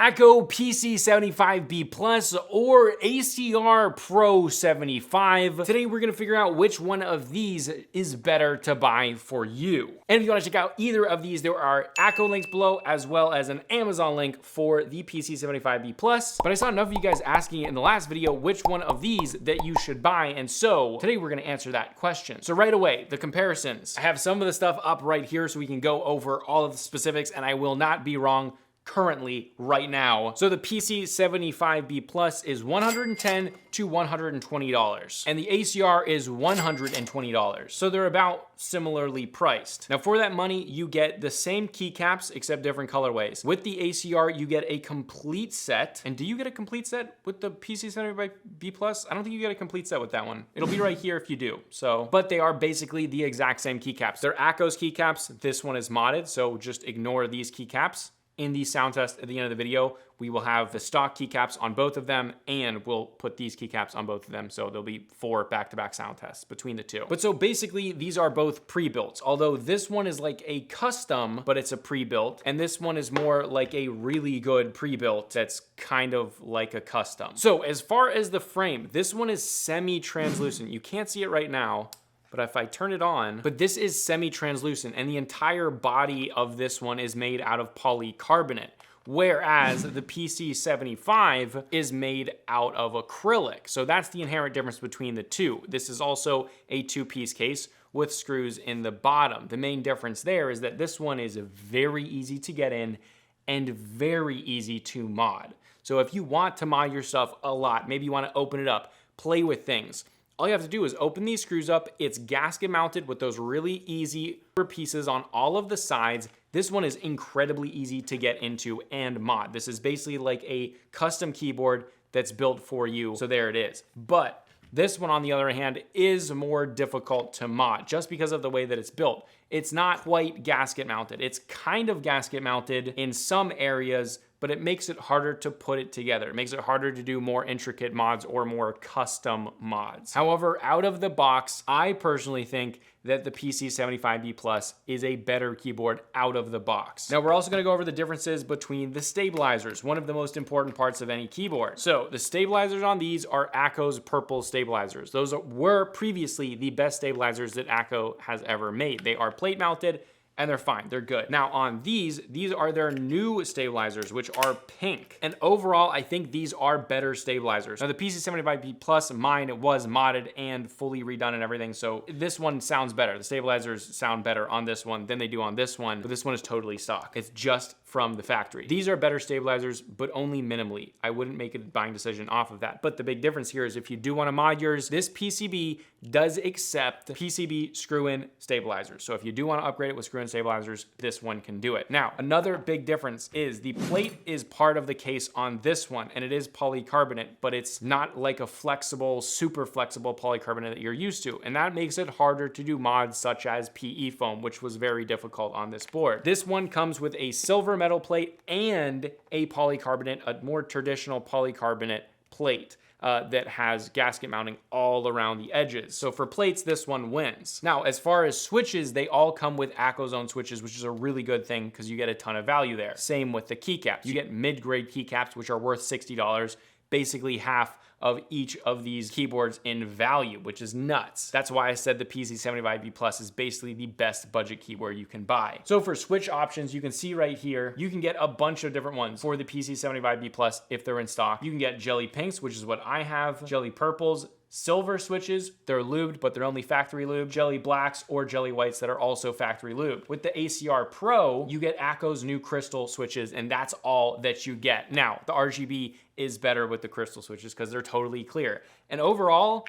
ACO PC75B Plus or ACR Pro 75. Today we're gonna figure out which one of these is better to buy for you. And if you wanna check out either of these, there are ACO links below as well as an Amazon link for the PC75B Plus. But I saw enough of you guys asking in the last video which one of these that you should buy, and so today we're gonna answer that question. So right away, the comparisons. I have some of the stuff up right here so we can go over all of the specifics, and I will not be wrong currently right now. So the PC75B Plus is $110 to $120, and the ACR is $120. So they're about similarly priced. Now for that money, you get the same keycaps except different colorways. With the ACR, you get a complete set. And do you get a complete set with the PC75B Plus? I don't think you get a complete set with that one. It'll be right here if you do. So, but they are basically the exact same keycaps. They're ACO's keycaps. This one is modded, so just ignore these keycaps. In the sound test at the end of the video, we will have the stock keycaps on both of them, and we'll put these keycaps on both of them. So there'll be 4 back-to-back sound tests between the two. But so basically, these are both pre-built, although this one is like a custom, but it's a pre-built, and this one is more like a really good pre-built that's kind of like a custom. So as far as the frame, this one is semi-translucent. You can't see it right now, but if I turn it on, but this is semi-translucent, and the entire body of this one is made out of polycarbonate, whereas the PC75 is made out of acrylic. So that's the inherent difference between the two. This is also a 2-piece case with screws in the bottom. The main difference there is that this one is very easy to get in and very easy to mod. So if you want to mod your stuff a lot, maybe you want to open it up, play with things, all you have to do is open these screws up. It's gasket mounted with those really easy pieces on all of the sides. This one is incredibly easy to get into and mod. This is basically like a custom keyboard that's built for you. So there it is. But this one, on the other hand, is more difficult to mod just because of the way that it's built. It's not quite gasket mounted. It's kind of gasket mounted in some areas, but it makes it harder to put it together. It makes it harder to do more intricate mods or more custom mods. However, out of the box, I personally think that the PC75B Plus is a better keyboard out of the box. Now we're also gonna go over the differences between the stabilizers, one of the most important parts of any keyboard. So the stabilizers on these are ACO's purple stabilizers. Those were previously the best stabilizers that ACO has ever made. They are plate mounted, and they're fine, they're good. Now on these are their new stabilizers, which are pink. And overall, I think these are better stabilizers. Now the PC75B Plus, mine was modded and fully redone and everything, so this one sounds better. The stabilizers sound better on this one than they do on this one, but this one is totally stock. It's just from the factory. These are better stabilizers, but only minimally. I wouldn't make a buying decision off of that. But the big difference here is if you do wanna mod yours, this PCB does accept PCB screw-in stabilizers. So if you do wanna upgrade it with screw-in stabilizers, this one can do it. Now, another big difference is the plate is part of the case on this one, and it is polycarbonate, but it's not like a flexible, super flexible polycarbonate that you're used to. And that makes it harder to do mods such as PE foam, which was very difficult on this board. This one comes with a silver metal plate and a polycarbonate, a more traditional polycarbonate plate. That has gasket mounting all around the edges. So for plates, this one wins. Now, as far as switches, they all come with ACO's own switches, which is a really good thing because you get a ton of value there. Same with the keycaps. You get mid-grade keycaps, which are worth $60, basically half of each of these keyboards in value, which is nuts. That's why I said the PC75B Plus is basically the best budget keyboard you can buy. So for switch options, you can see right here, you can get a bunch of different ones for the PC75B Plus if they're in stock. You can get jelly pinks, which is what I have, jelly purples, silver switches, they're lubed, but they're only factory lube, jelly blacks or jelly whites that are also factory lubed. With the ACR Pro, you get ACO's new crystal switches, and that's all that you get. Now, the RGB is better with the crystal switches because they're totally clear. And overall,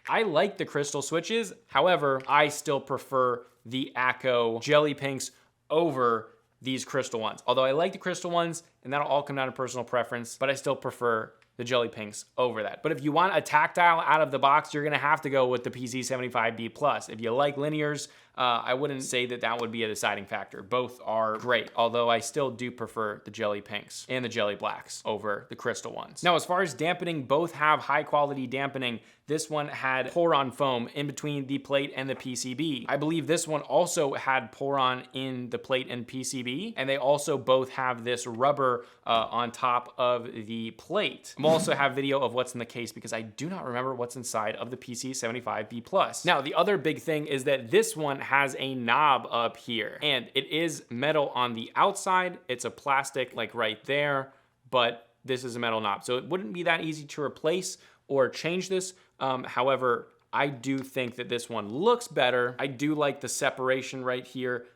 I like the crystal switches. However, I still prefer the ACO jelly pinks over these crystal ones. Although I like the crystal ones, and that'll all come down to personal preference, but I still prefer the Jelly Pinks over that. But if you want a tactile out of the box, you're gonna have to go with the PC75B+. If you like linears, I wouldn't say that that would be a deciding factor. Both are great, although I still do prefer the Jelly Pinks and the Jelly Blacks over the crystal ones. Now, as far as dampening, both have high quality dampening. This one had pour-on foam in between the plate and the PCB. I believe this one also had pour-on in the plate and PCB, and they also both have this rubber on top of the plate. I'll also have video of what's in the case because I do not remember what's inside of the PC75B+. Now, the other big thing is that this one has a knob up here, and it is metal on the outside. It's a plastic like right there, but this is a metal knob. So it wouldn't be that easy to replace or change this. However, I do think that this one looks better. I do like the separation right here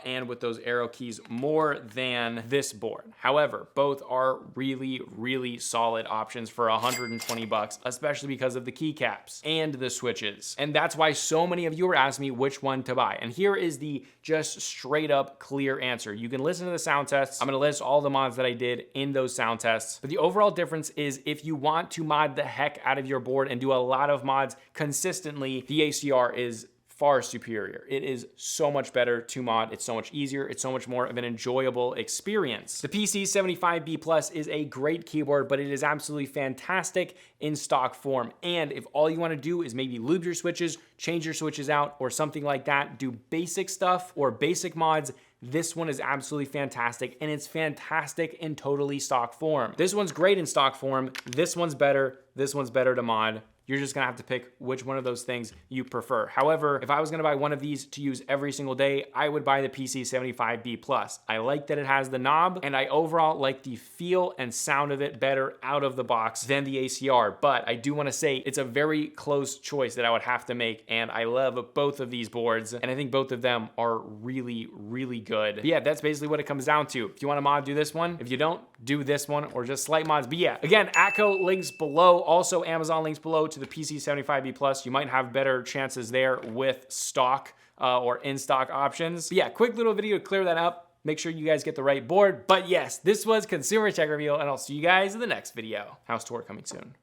and with those arrow keys more than this board. However, both are really, really solid options for 120 bucks, especially because of the keycaps and the switches. And that's why so many of you are asking me which one to buy. And here is the just straight up clear answer. You can listen to the sound tests. I'm gonna list all the mods that I did in those sound tests. But the overall difference is if you want to mod the heck out of your board and do a lot of mods consistently, the ACR is far superior. It is so much better to mod. It's so much easier. It's so much more of an enjoyable experience. The PC75B+ is a great keyboard, but it is absolutely fantastic in stock form. And if all you want to do is maybe lube your switches, change your switches out, or something like that, do basic stuff or basic mods, this one is absolutely fantastic, and it's fantastic in totally stock form. This one's great in stock form. This one's better. This one's better to mod. You're just gonna have to pick which one of those things you prefer. However, if I was gonna buy one of these to use every single day, I would buy the PC75B+. I like that it has the knob, and I overall like the feel and sound of it better out of the box than the ACR. But I do wanna say it's a very close choice that I would have to make, and I love both of these boards, and I think both of them are really, really good. But yeah, that's basically what it comes down to. If you wanna mod, do this one. If you don't, do this one, or just slight mods. But yeah, again, Atco links below, also Amazon links below to the PC75B+. You might have better chances there with stock or in-stock options. But yeah, quick little video to clear that up. Make sure you guys get the right board. But yes, this was Consumer Tech Reveal, and I'll see you guys in the next video. House tour coming soon.